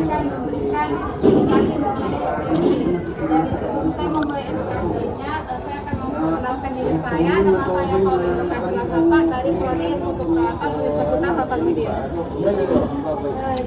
akan memberikan edukasi dari sebelum saya memulai edukasinya, saya akan memperkenalkan diri saya. Nama saya Paulin Lasapa dari Prodi Ilmu Keperawatan Universitas Hasanuddin.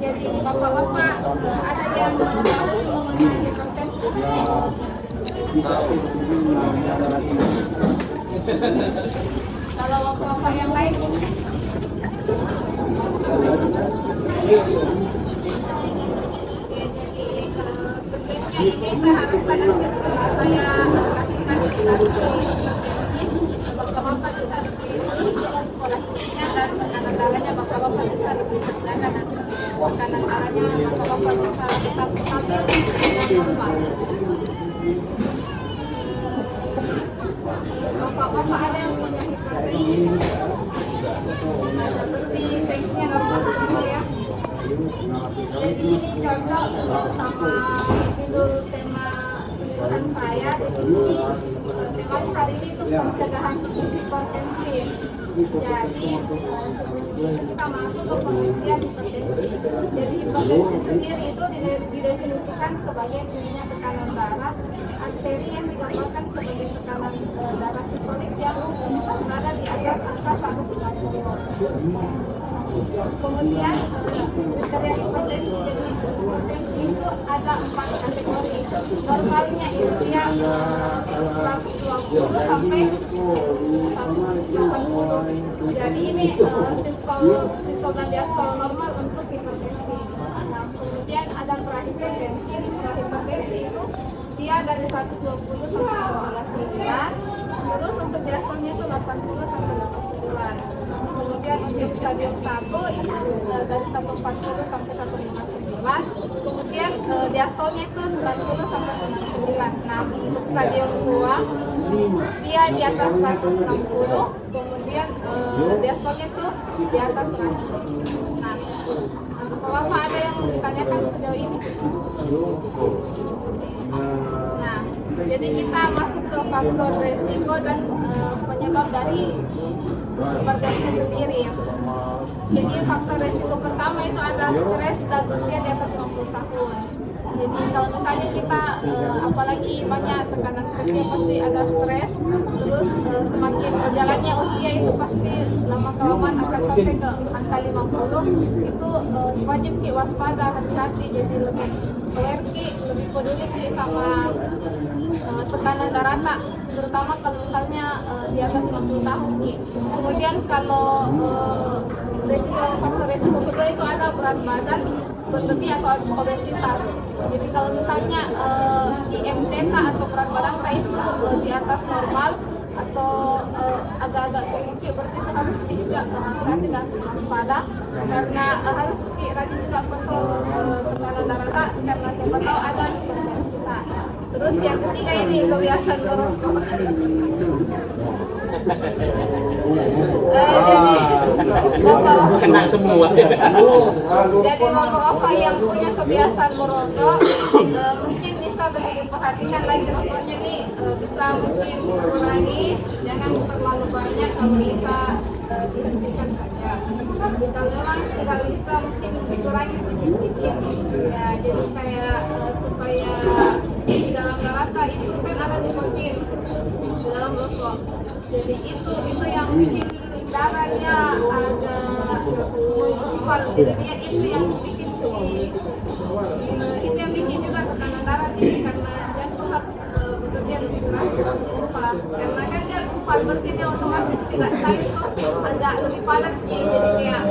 Jadi bapak-bapak ada yang mengetahui mengenai hipertensi? Kalau bapak-bapak yang lain? Jadi sebelumnya ini saya harapkan nanti setelah saya kasihkan bapak-bapak bisa lebih kolektifnya dan tekanan darahnya bapak-bapak bisa lebih terjaga dan tekanan darahnya bapak-bapak bisa tetap stabil dan normal. Bapak-bapak ada yang punya hipertensi seperti tensinya normal semua ya. Jadi ini cocok sama judul tema tulisan saya di sini. Tema hari ini itu pencegahan hipertensi. Jadi sebelum kita masuk ke penelitian hipertensi. Jadi hipertensi sendiri itu didefinisikan sebagai tingginya tekanan darah arteri yang digambarkan sebagai tekanan darah sistolik yang berada di atas angka 190. Kemudian kriteria hipertensi, jadi hipertensi itu ada 4 kategori. Normalnya itu dia 120 sampai 180. Jadi ini sistol dan diastol normal untuk hipertensi. Nah, kemudian ada prahipertensi. Prahipertensi itu dia dari 120 sampai 119. Terus untuk diastolnya itu 80 sampai 89. Kemudian untuk stadium 1 itu dari 140 sampai 159. Kemudian diastolnya itu 90 sampai 99. Nah, untuk stadium 2 dia di atas 160. Kemudian diastolnya itu di atas 100. Nah, bapak ada yang ditanyakan sejauh ini? Nah, jadi kita masuk ke faktor resiko dan penyebab dari hipertensi sendiri ya. Jadi faktor resiko pertama itu ada stres dan usia di atas 50 tahun. Jadi kalau misalnya kita apalagi banyak tekanan kerja pasti ada stres. Terus semakin berjalannya usia itu pasti lama-kelamaan akan sampai ke angka 50. Itu wajib waspada, hati-hati, jadi lebih aware, lebih peduli sama tekanan darah, terutama kalau misalnya di atas 50 tahun. Kemudian kalau faktor resiko kedua itu ada berat badan berlebih atau obesitas. Jadi kalau misalnya IMT atau berat badan itu di atas normal atau agak-agak tinggi, berarti itu harus juga hati-hati dan waspada, karena harus rajin juga kontrol tekanan darah karena siapa tahu ada hipertensi kita. Terus yang ketiga ini kebiasaan merokok. Kena semua. Jadi bapak-bapak yang punya kebiasaan merokok mungkin bisa lebih diperhatikan lagi rokoknya nih, bisa mungkin kurangi, jangan terlalu banyak, kalau bisa dihentikan saja. Kalau memang tidak bisa mungkin dikurangi sedikit-sedikit ya, jadi kayak supaya di dalam darah itu kan ada nikotin di dalam rokok. Jadi itu yang bikin darahnya agak menggumpal, jadi dia itu yang bikin itu yang bikin juga tekanan darah tinggi, karena jantung harus bekerja lebih keras untuk gumpal, karena kan dia gumpal berarti dia otomatis tidak cair, agak lebih padat, jadi kayak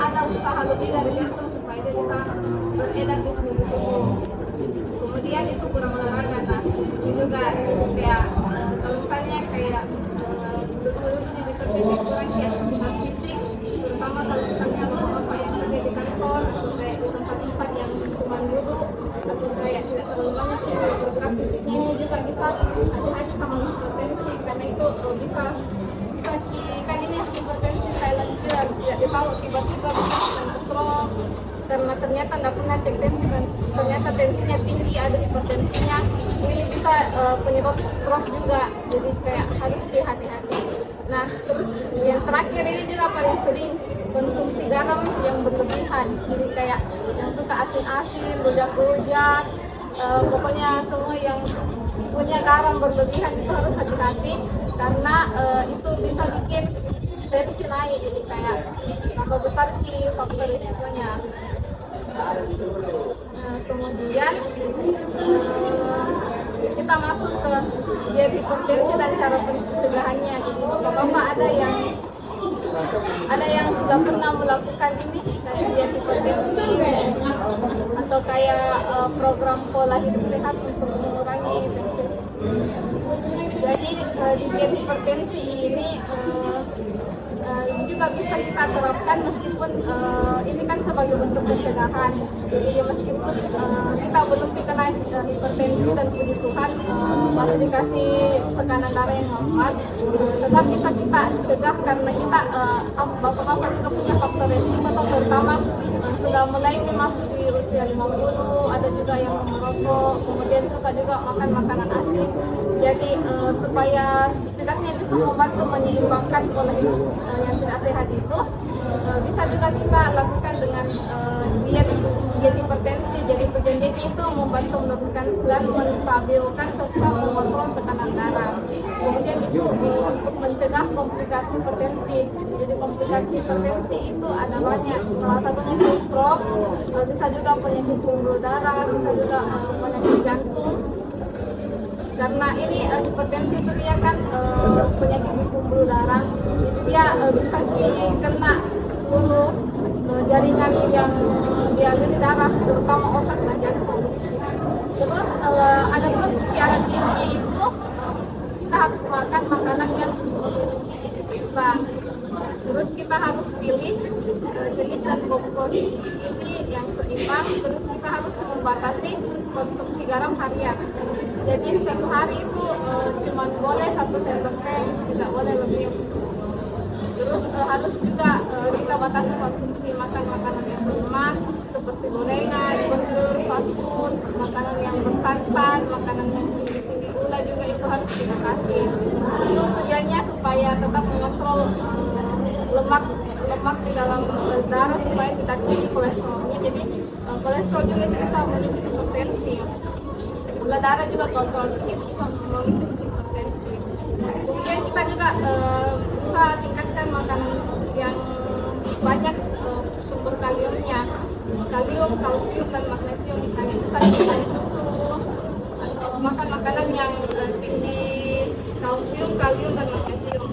ada usaha lebih dari jantung supaya dia bisa beredar di seluruh tubuh. Kemudian itu kurang olahraga, nah itu juga kayak kalau misalnya kayak dulu jadi kerja kurang aktivitas fisik, terutama kalau misalnya bapak yang kerja di kantor, kayak di tempat-tempat yang cuma duduk atau kayak tidak terlalu banyak bergerak fisik, ini juga bisa hati-hati sama hipertensi, karena itu bisa kan ini hipertensi silent killer, tidak tahu tiba-tiba bisa kena stroke karena ternyata nggak pernah cek tensi dan ternyata tensinya tinggi, ada hipertensinya. Ini bisa penyebab stroke juga, jadi kayak harus hati-hati. Nah, terus yang terakhir ini juga paling sering konsumsi garam yang berlebihan, jadi kayak yang suka asin-asin, rujak-rujak, pokoknya semua yang punya garam berlebihan itu harus hati-hati karena itu bisa bikin tensi naik, jadi kayak tambah besar sih faktor risikonya. Kemudian kita masuk ke diet hipertensi dan cara pencegahannya. Jadi bapak-bapak ada yang sudah pernah melakukan ini kayak diet hipertensi atau kayak program pola hidup sehat untuk mengurangi hipertensi. Jadi di diet hipertensi ini juga bisa kita terapkan meskipun ini kan sebagai bentuk pencegahan. Jadi meskipun kita belum kena hipertensi dan puji Tuhan masih dikasih tekanan darah yang normal, tetap bisa kita cegah karena kita bapak-bapak juga punya faktor resiko. Pertama sudah mulai memasuki usia 50, ada juga yang merokok, kemudian suka juga makan makanan asin. Jadi supaya setidaknya bisa membantu menyeimbangkan pola hidup yang tidak sehat itu, bisa juga kita lakukan dengan diet hipertensi. Jadi tujuan diet itu membantu menurunkan dan menstabilkan serta mengontrol tekanan darah. Kemudian itu untuk mencegah komplikasi hipertensi. Jadi komplikasi hipertensi itu ada banyak, salah satunya itu stroke, bisa juga penyakit pembuluh darah, bisa juga penyakit jantung. Karena ini hipertensi itu dia kan penyakit di pembuluh darah, dia bisa dikena seluruh jaringan yang dialiri darah, terutama otak dan jantung. Terus ada pun syarat gizi itu kita harus makan makanan yang seimbang. Terus kita harus pilih jenis dan komposisi yang seimbang. Terus kita harus membatasi konsumsi garam harian. Jadi satu hari itu cuma boleh 1 sendok teh, tidak boleh lebih. Terus harus juga kita batasi konsumsi makanan yang berlemak seperti gorengan, burger, fast food, makanan yang bersantan, makanan yang tinggi gula juga itu harus dibatasi. Itu tujuannya supaya tetap mengontrol lemak di dalam darah supaya tidak tinggi kolesterolnya. Jadi kolesterol juga bisa memicu hipertensi. Gula darah juga kontrol sedikit bisa memicu hipertensi. Kemudian kita juga bisa tingkatkan makanan yang banyak sumber kaliumnya, kalium, kalsium, dan magnesium. Misalnya kita dari susu atau makan makanan yang tinggi kalsium, kalium, dan magnesium.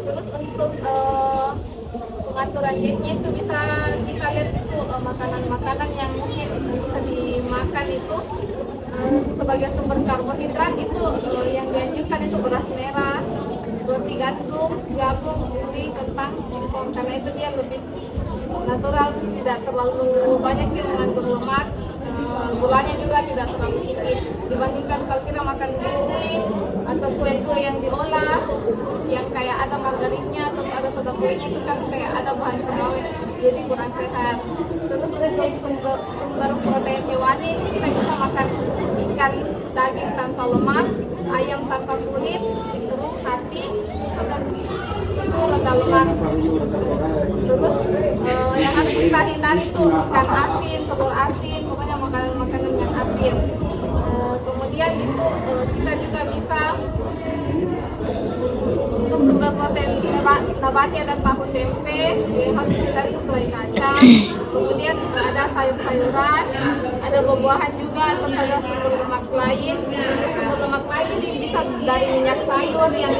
Terus untuk pengaturan dietnya itu bisa kita lihat itu makanan-makanan yang mungkin bisa dimakan itu sebagai sumber karbohidrat itu yang dianjurkan itu beras merah, roti gandum, jagung, uri, kentang, singkong, karena itu dia lebih natural, tidak terlalu banyak yang mengandung lemak, gulanya juga tidak terlalu tinggi dibandingkan kalau kita makan biskuit atau kue-kue yang diolah yang kayak ada margarinnya atau ada soda kuenya, itu kan kayak ada bahan pengawet, jadi kurang sehat. Terus untuk sumber protein hewani kita bisa makan ikan, daging tanpa lemak, ayam tanpa kulit, burung, hati, itu rendah lemak. Terus yang harus kita hindari itu ikan asin, telur asin, pokoknya makanan-makanan yang asin. Kemudian itu kita juga bisa untuk sumber protein nabati dan tahu tempe yang harus kita itu selain kacang. Kemudian ada sayur-sayuran, ada buah-buahan juga, terus ada sumber lemak lain. Untuk sumber lemak lain ini bisa dari minyak sayur yang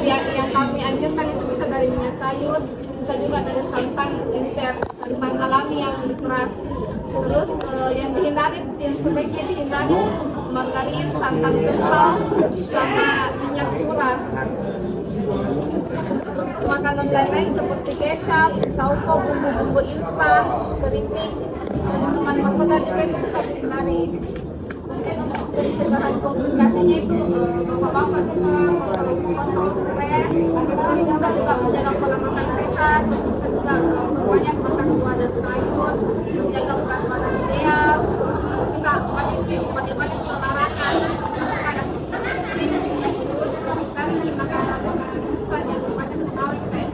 kami anjurkan itu bisa dari minyak sayur, bisa juga dari santan alami yang diperas. Terus yang dihindari, yang sebaiknya dihindari margarin, santan kental, sama minyak curah. Untuk makanan lain-lain seperti kecap, saus, bumbu-bumbu instan, keripik, dan minuman bersoda juga itu bisa dihindari. Kemudian untuk pencegahan komplikasinya itu bapak-bapak juga kontrol stres, terus bisa juga menjaga pola makan sehat, bisa juga banyak makan buah dan sayur, menjaga berat badan ideal, terus kita banyak olahraga, terus hindari makanan instan yang banyak pengawet kayak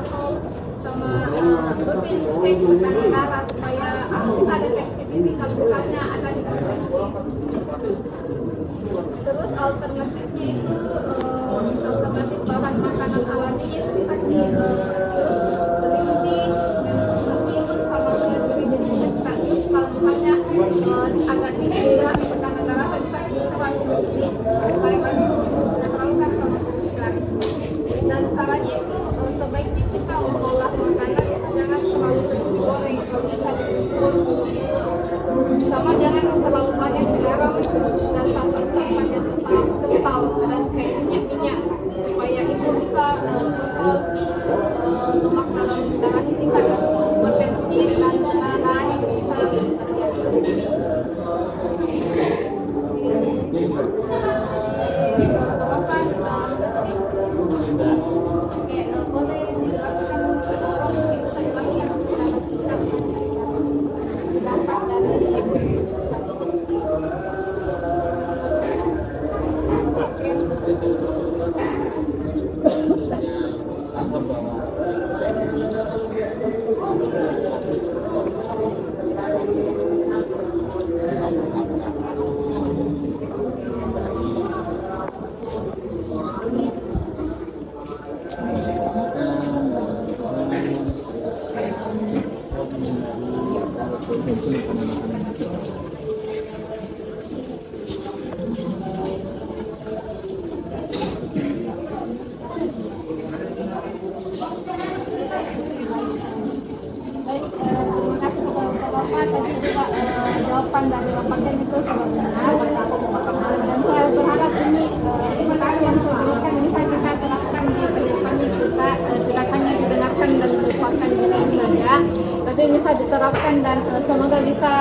kolesterol sama rutin cek tekanan darah supaya bisa deteksi dini kalau misalnya ada hipertensi. Terus alternatifnya itu alternatif bahan makanan alami itu bisa di terus beli minum sama beli jadi kita kalau misalnya agak tinggi darah tekanan darah bisa dicoba ini supaya bantu menetralkan sama pemikiran. Dan caranya itu sebaiknya kita mengolah makanan itu jangan terlalu sering digoreng, kalau bisa dikukus sama jangan terlalu banyak garam dan santan-santan yang kental dan kayak minyak supaya itu bisa kontrol lemak dalam darah kita hipertensi dan tekanan darahnya bisa terjadi. Bapak oke, boleh dijelaskan orang mungkin bisa jelaskan secara singkat dampak dari jawaban dari Bapaknya itu sangat benar dan saya berharap ini informasi yang saya berikan bisa kita terapkan di kehidupan kita, tidak hanya didengarkan dan disuarakan di dalam media, tapi bisa diterapkan dan semoga bisa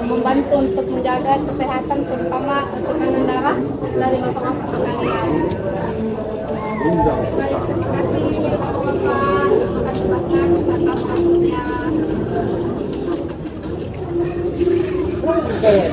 membantu untuk menjaga kesehatan terutama tekanan darah dari bapak-bapak sekalian. Baik, terima kasih bapak-bapak, terima kasih banyak atas waktunya. Okay.